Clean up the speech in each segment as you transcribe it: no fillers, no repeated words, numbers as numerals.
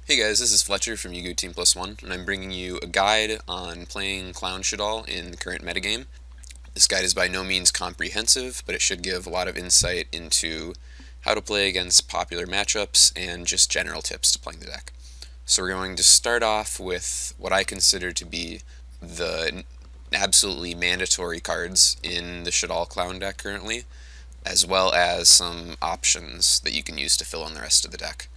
Hey guys, this is Fletcher from Yugioh Team Plus One, and I'm bringing you a guide on playing Clown Shaddoll in the current metagame. This guide is by no means comprehensive, but it should give a lot of insight into how to play against popular matchups and just general tips to playing the deck. So we're going to start off with what I consider to be the absolutely mandatory cards in the Shaddoll Clown deck currently, as well as some options that you can use to fill in the rest of the deck.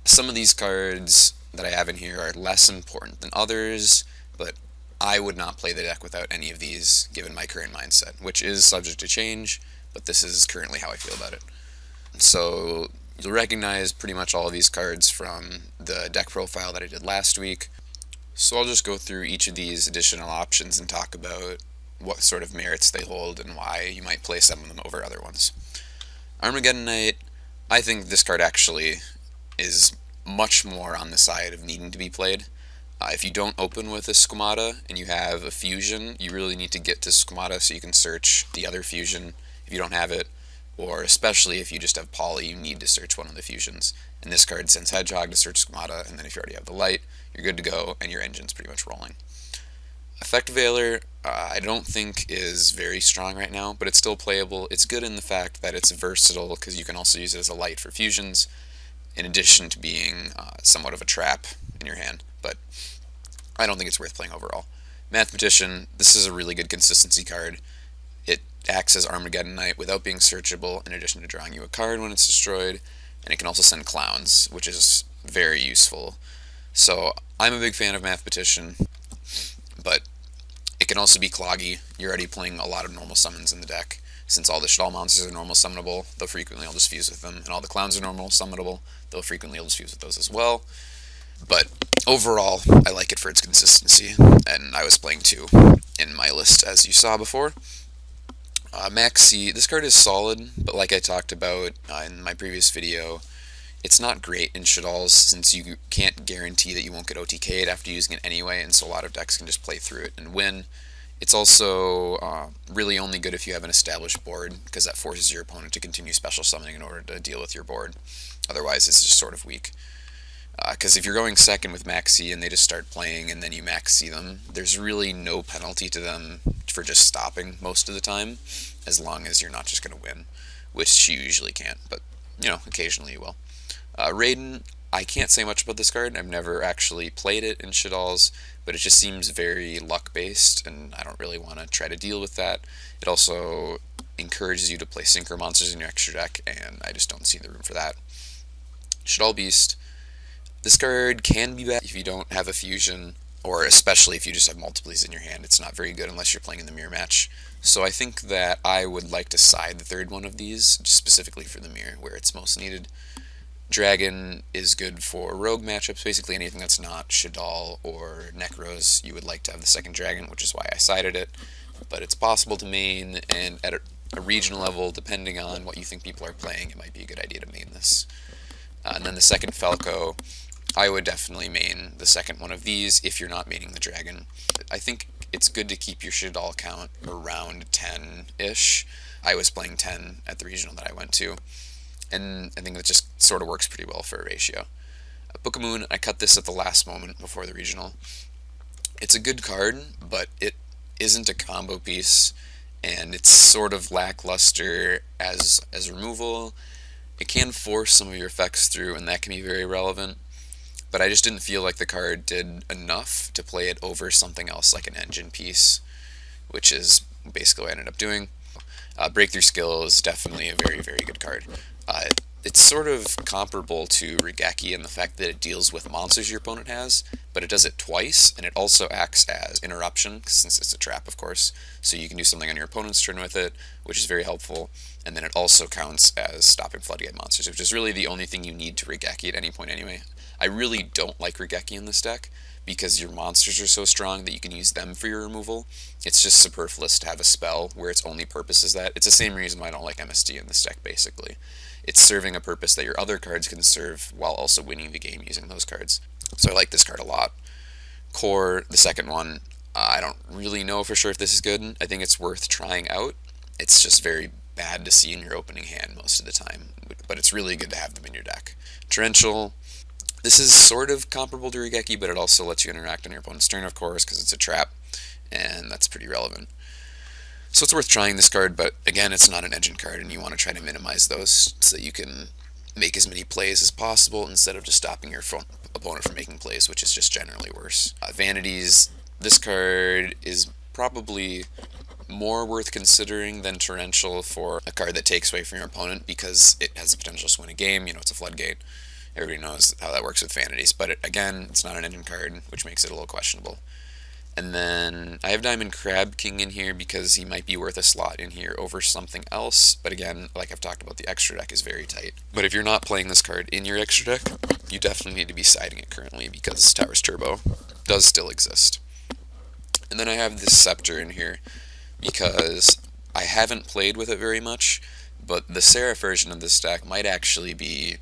Some of these cards that I have in here are less important than others, but I would not play the deck without any of these given my current mindset, which is subject to change, but this is currently how I feel about it. So you'll recognize pretty much all of these cards from the deck profile that I did last week. So I'll just go through each of these additional options and talk about what sort of merits they hold and why you might play some of them over other ones. Armageddon Knight, I think this card actually is much more on the side of needing to be played. If you don't open with a Squamata and you have a fusion, you really need to get to Squamata so you can search the other fusion if you don't have it, or especially if you just have Poly, you need to search one of the fusions. And this card sends Hedgehog to search Squamata, and then if you already have the light, you're good to go, and your engine's pretty much rolling. Effect Veiler, I don't think is very strong right now, but it's still playable. It's good in the fact that it's versatile because you can also use it as a light for fusions, in addition to being somewhat of a trap in your hand, but I don't think it's worth playing overall. Mathematician, this is a really good consistency card. It acts as Armageddon Knight without being searchable, in addition to drawing you a card when it's destroyed, and it can also send clowns, which is very useful. So I'm a big fan of Mathematician, but it can also be cloggy. You're already playing a lot of normal summons in the deck. Since all the Shaddoll monsters are normal summonable, though frequently I'll just fuse with them, and all the clowns are normal summonable, though frequently I'll just fuse with those as well. But overall, I like it for its consistency, and I was playing 2 in my list, as you saw before. Maxi, this card is solid, but like I talked about in my previous video, it's not great in Shaddolls since you can't guarantee that you won't get OTK'd after using it anyway, and so a lot of decks can just play through it and win. It's also really only good if you have an established board, because that forces your opponent to continue special summoning in order to deal with your board. Otherwise, it's just sort of weak. Because if you're going second with Maxi and they just start playing and then you Maxi them, there's really no penalty to them for just stopping most of the time, as long as you're not just going to win, which you usually can't, but, occasionally you will. Raiden, I can't say much about this card. I've never actually played it in Shaddolls, but it just seems very luck-based, and I don't really want to try to deal with that. It also encourages you to play Synchro monsters in your extra deck, and I just don't see the room for that. Shaddoll Beast, this card can be bad if you don't have a fusion, or especially if you just have multiples in your hand. It's not very good unless you're playing in the mirror match. So I think that I would like to side the third one of these, just specifically for the mirror, where it's most needed. Dragon is good for rogue matchups, basically anything that's not Shaddoll or Necros, you would like to have the second dragon, which is why I sided it. But it's possible to main, and at a regional level, depending on what you think people are playing, it might be a good idea to main this. And then the second Falco, I would definitely main the second one of these if you're not maining the dragon. I think it's good to keep your Shaddoll count around 10-ish. I was playing 10 at the regional that I went to, and I think that just sort of works pretty well for a ratio. Book of Moon, I cut this at the last moment before the regional. It's a good card, but it isn't a combo piece, and it's sort of lackluster as removal. It can force some of your effects through, and that can be very relevant, but I just didn't feel like the card did enough to play it over something else like an engine piece, which is basically what I ended up doing. Breakthrough Skill is definitely a very, very good card. It's sort of comparable to Rigeki in the fact that it deals with monsters your opponent has, but it does it twice, and it also acts as interruption, since it's a trap, of course, so you can do something on your opponent's turn with it, which is very helpful, and then it also counts as stopping Floodgate monsters, which is really the only thing you need to Rigeki at any point anyway. I really don't like Rigeki in this deck, because your monsters are so strong that you can use them for your removal. It's just superfluous to have a spell where its only purpose is that. It's the same reason why I don't like MST in this deck, basically. It's serving a purpose that your other cards can serve while also winning the game using those cards. So I like this card a lot. Core, the second one, I don't really know for sure if this is good. I think it's worth trying out. It's just very bad to see in your opening hand most of the time, but it's really good to have them in your deck. Torrential, This is sort of comparable to Regeki, but it also lets you interact on your opponent's turn, of course, because it's a trap, and that's pretty relevant. So it's worth trying this card, but again, it's not an engine card, and you want to try to minimize those so that you can make as many plays as possible instead of just stopping your opponent from making plays, which is just generally worse. Vanities, this card is probably more worth considering than Torrential for a card that takes away from your opponent because it has the potential to win a game. You know, it's a floodgate. Everybody knows how that works with Vanities, but again, it's not an engine card, which makes it a little questionable. And then I have Diamond Crab King in here because he might be worth a slot in here over something else. But again, like I've talked about, the extra deck is very tight. But if you're not playing this card in your extra deck, you definitely need to be siding it currently because Tower's Turbo does still exist. And then I have this Scepter in here because I haven't played with it very much, but the Seraph version of this deck might actually be,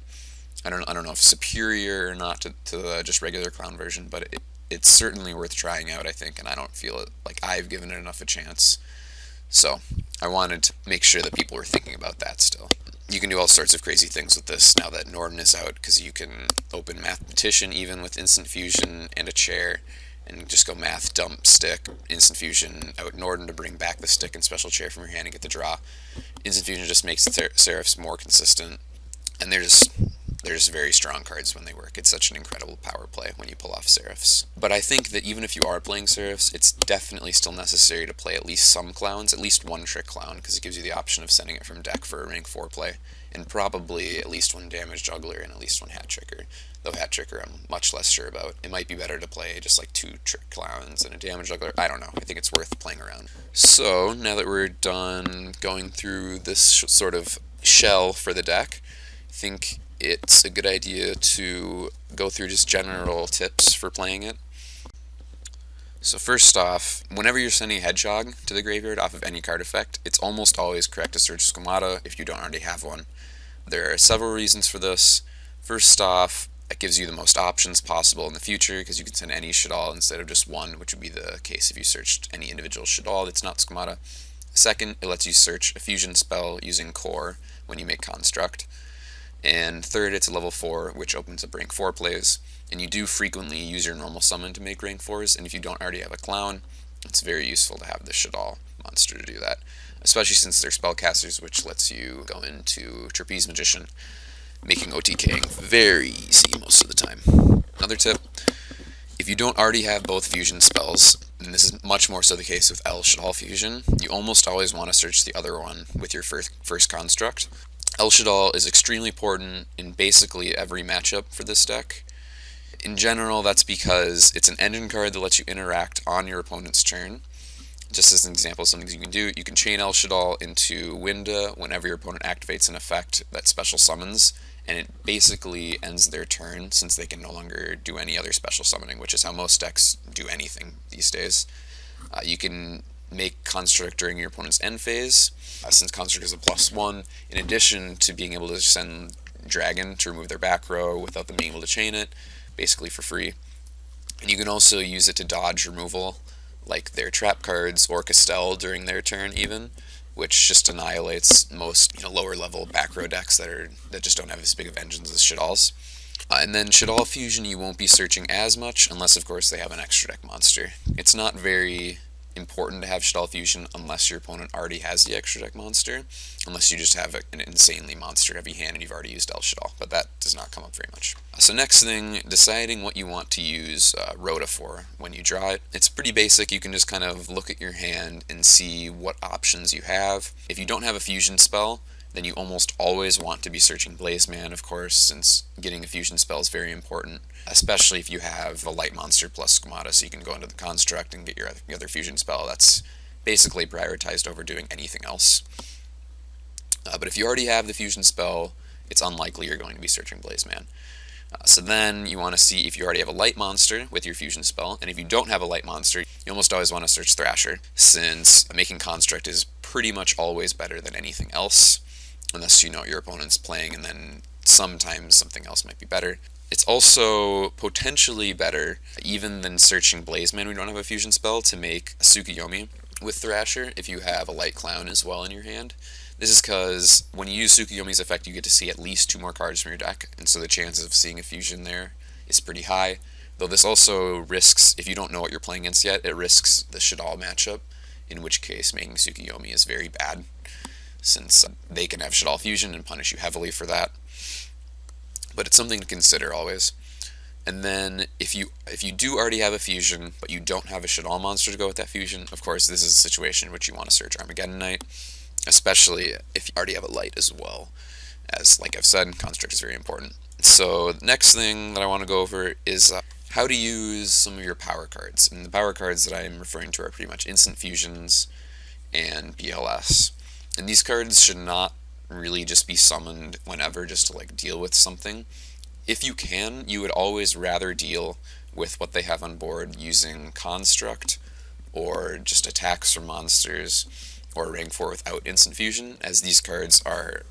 I don't know if superior or not to the just regular Clown version, but it's certainly worth trying out, I think, and I don't feel it like I've given it enough a chance. So I wanted to make sure that people were thinking about that still. You can do all sorts of crazy things with this now that Norden is out, because you can open Mathematician even with Instant Fusion and a chair, and just go Math, dump, stick, Instant Fusion, out Norden to bring back the stick and special chair from your hand and get the draw. Instant Fusion just makes the Seraphs more consistent, and they're just very strong cards when they work. It's such an incredible power play when you pull off Seraphs. But I think that even if you are playing Seraphs, it's definitely still necessary to play at least some clowns, at least one trick clown, because it gives you the option of sending it from deck for a rank 4 play, and probably at least one damage juggler and at least one hat tricker. Though hat tricker I'm much less sure about. It might be better to play just like 2 trick clowns and a damage juggler. I don't know. I think it's worth playing around. So now that we're done going through this sort of shell for the deck, I think it's a good idea to go through just general tips for playing it. So first off, whenever you're sending a Hedgehog to the graveyard off of any card effect, it's almost always correct to search Squamata if you don't already have one. There are several reasons for this. First off, it gives you the most options possible in the future because you can send any Shaddoll instead of just one, which would be the case if you searched any individual Shaddoll that's not Squamata. Second, it lets you search a fusion spell using Core when you make Construct. And third, it's a level 4, which opens up rank 4 plays, and you do frequently use your normal summon to make rank 4s, and if you don't already have a clown, it's very useful to have the Shaddoll monster to do that, especially since they're spellcasters, which lets you go into Trapeze Magician, making OTKing very easy most of the time. Another tip, if you don't already have both fusion spells, and this is much more so the case with El Shaddoll Fusion, you almost always want to search the other one with your first construct. El Shaddoll is extremely important in basically every matchup for this deck. In general, that's because it's an engine card that lets you interact on your opponent's turn. Just as an example of some things you can do, you can chain El Shaddoll into Winda whenever your opponent activates an effect that special summons, and it basically ends their turn since they can no longer do any other special summoning, which is how most decks do anything these days. You can make Construct during your opponent's end phase, since Construct is a +1, in addition to being able to send Dragon to remove their back row without them being able to chain it, basically for free. And you can also use it to dodge removal, like their trap cards or Castell during their turn even, which just annihilates most lower level back row decks that just don't have as big of engines as Shaddolls. And then Shaddoll Fusion you won't be searching as much unless of course they have an extra deck monster. It's not very important to have Shaddoll Fusion unless your opponent already has the extra deck monster, unless you just have an insanely monster heavy hand and you've already used El Shaddoll, but that does not come up very much. So next thing, deciding what you want to use Rhoda for when you draw it. It's pretty basic. You can just kind of look at your hand and see what options you have. If you don't have a fusion spell, then you almost always want to be searching Blazeman, of course, since getting a fusion spell is very important, especially if you have a light monster plus Squamata, so you can go into the Construct and get your other fusion spell. That's basically prioritized over doing anything else. But if you already have the fusion spell, it's unlikely you're going to be searching Blazeman. So then you want to see if you already have a light monster with your fusion spell, and if you don't have a light monster, you almost always want to search Thrasher, since making Construct is pretty much always better than anything else, unless you know what your opponent's playing, and then sometimes something else might be better. It's also potentially better, even than searching Blazeman when you don't have a fusion spell, to make a Tsukuyomi with Thrasher if you have a light clown as well in your hand. This is because when you use Tsukuyomi's effect, you get to see at least 2 more cards from your deck, and so the chances of seeing a fusion there is pretty high, though this also risks, if you don't know what you're playing against yet, it risks the Shaddoll matchup, in which case making Tsukiyomi is very bad, since they can have Shaddoll fusion and punish you heavily for that. But it's something to consider always. And then if you do already have a fusion, but you don't have a Shaddoll monster to go with that fusion, of course this is a situation in which you want to search Armageddon Knight, especially if you already have a light as well. As, like I've said, Construct is very important. So the next thing that I want to go over is how to use some of your power cards. And the power cards that I'm referring to are pretty much instant fusions and BLS. And these cards should not really just be summoned whenever just to like deal with something. If you can, you would always rather deal with what they have on board using Construct or just attacks from monsters or rank 4 without instant fusion, as these cards are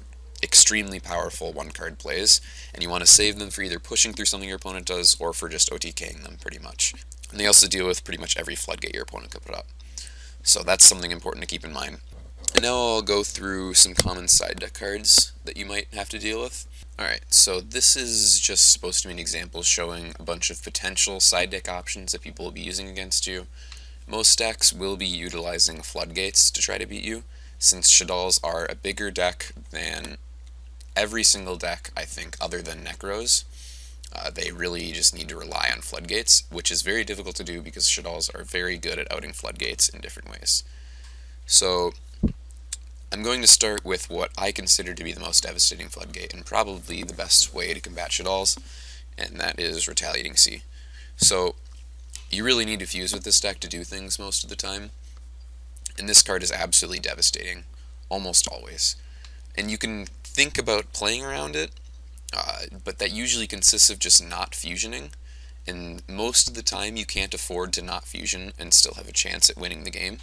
extremely powerful one-card plays, and you want to save them for either pushing through something your opponent does or for just OTKing them pretty much. And they also deal with pretty much every floodgate your opponent could put up. So that's something important to keep in mind. And now I'll go through some common side deck cards that you might have to deal with. Alright, so this is just supposed to be an example showing a bunch of potential side deck options that people will be using against you. Most decks will be utilizing floodgates to try to beat you, since Shaddolls are a bigger deck than every single deck, I think, other than Necros. They really just need to rely on floodgates, which is very difficult to do because Shaddolls are very good at outing floodgates in different ways. So I'm going to start with what I consider to be the most devastating floodgate, and probably the best way to combat Shaddolls, and that is Retaliating Sea. So you really need to fuse with this deck to do things most of the time, and this card is absolutely devastating, almost always. And you can think about playing around it, but that usually consists of just not fusioning, and most of the time you can't afford to not fusion and still have a chance at winning the game.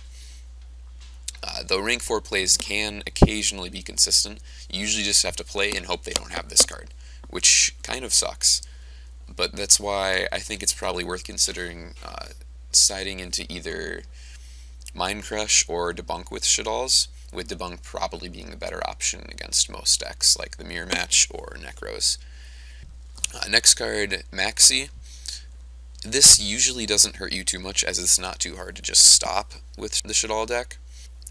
Though rank 4 plays can occasionally be consistent, you usually just have to play and hope they don't have this card, which kind of sucks. But that's why I think it's probably worth considering siding into either Mind Crush or Debunk with Shaddolls, with Debunk probably being the better option against most decks like the Mirror Match or Necros. Next card, Maxi. This usually doesn't hurt you too much, as it's not too hard to just stop with the Shaddoll deck,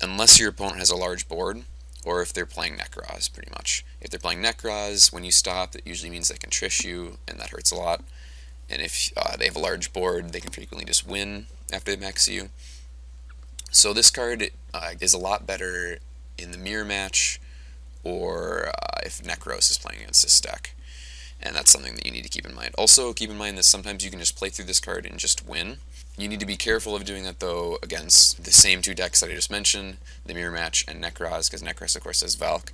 unless your opponent has a large board, or if they're playing Necros, pretty much. If they're playing Necros, when you stop, that usually means they can Trish you, and that hurts a lot. And if they have a large board, they can frequently just win after they max you. So this card is a lot better in the Mirror Match, or if Necros is playing against this deck. And that's something that you need to keep in mind. Also, keep in mind that sometimes you can just play through this card and just win. You need to be careful of doing that, though, against the same two decks that I just mentioned, the Mirror Match and Necros, because Necros, of course, has Valk,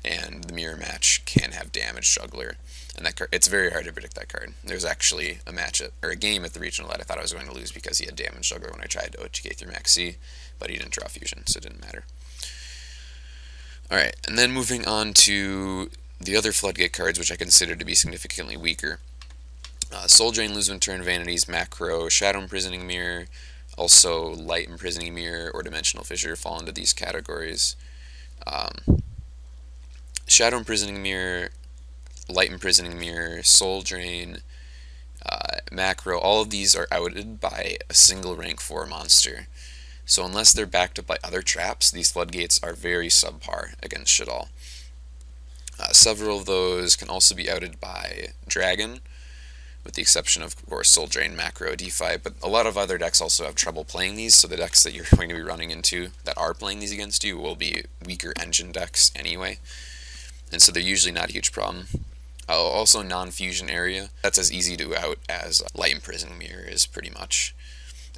and the Mirror Match can have Damage Juggler. And that card, it's very hard to predict that card. There's actually a game at the regional that I thought I was going to lose because he had Damage Juggler when I tried to OTK through Max C, but he didn't draw Fusion, so it didn't matter. Alright, and then moving on to the other Floodgate cards, which I consider to be significantly weaker. Soul Drain, Lose When Turn, Vanities, Macro, Shadow Imprisoning Mirror, also Light Imprisoning Mirror or Dimensional Fissure fall into these categories. Shadow Imprisoning Mirror, Light Imprisoning Mirror, Soul Drain, Macro, all of these are outed by a single rank 4 monster. So unless they're backed up by other traps, these floodgates are very subpar against Shaddoll. Several of those can also be outed by Dragon, with the exception of course, Soul Drain, Macro, DeFi, but a lot of other decks also have trouble playing these, so the decks that you're going to be running into that are playing these against you will be weaker engine decks anyway, and so they're usually not a huge problem. Also, non-fusion area, that's as easy to out as Light Imprisoning Mirror is pretty much.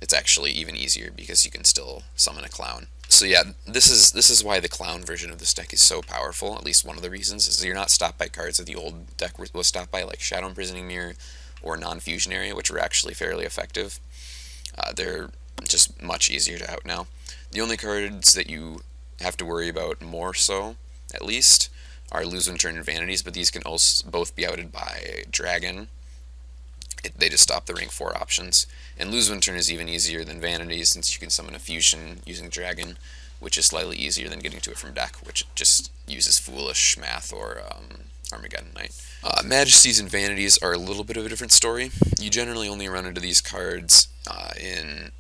It's actually even easier because you can still summon a clown. So yeah, this is why the clown version of this deck is so powerful. At least one of the reasons is you're not stopped by cards that the old deck was stopped by, like Shadow Imprisoning Mirror or non-fusion area, which were actually fairly effective. They're just much easier to out now. The only cards that you have to worry about more so, at least, are Lose When Turn and Vanities, but these can also both be outed by Dragon. They just stop the rank 4 options. And Lose When Turn is even easier than Vanities, since you can summon a fusion using Dragon, which is slightly easier than getting to it from deck, which just uses foolish math or Armageddon Knight. Majesties and Vanities are a little bit of a different story. You generally only run into these cards in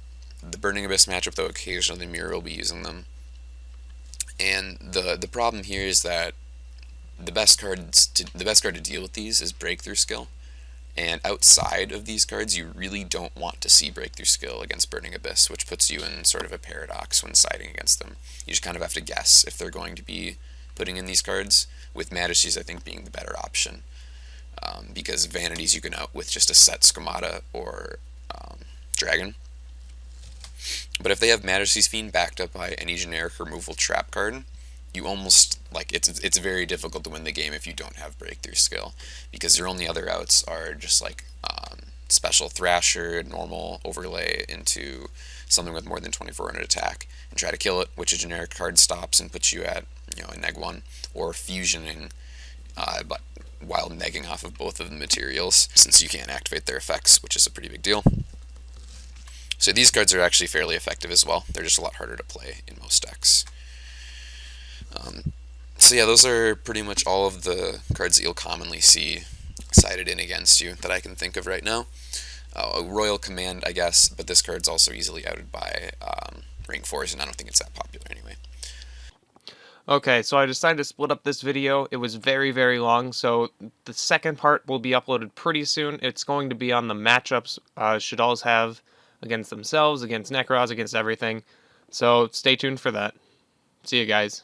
the Burning Abyss matchup, though occasionally Mirror will be using them. And the problem here is that the best card to deal with these is Breakthrough Skill. And outside of these cards, you really don't want to see Breakthrough Skill against Burning Abyss, which puts you in sort of a paradox when siding against them. You just kind of have to guess if they're going to be putting in these cards, with Majesties, I think, being the better option. Because Vanities you can out with just a set Schemata or Dragon. But if they have Majesty's Fiend backed up by any generic removal trap card, you almost like it's very difficult to win the game if you don't have Breakthrough Skill, because your only other outs are just like Special Thrasher, normal overlay into something with more than 2400 attack and try to kill it, which a generic card stops and puts you at a neg 1, or fusioning, but while negging off of both of the materials, since you can't activate their effects, which is a pretty big deal. So these cards are actually fairly effective as well. They're just a lot harder to play in most decks. So yeah, those are pretty much all of the cards that you'll commonly see sided in against you that I can think of right now. A Royal Command, I guess, but this card's also easily outed by Ring Force, and I don't think it's that popular anyway. Okay, so I decided to split up this video. It was very, very long, so the second part will be uploaded pretty soon. It's going to be on the matchups Shaddolls have against themselves, against Necros, against everything. So stay tuned for that. See you guys.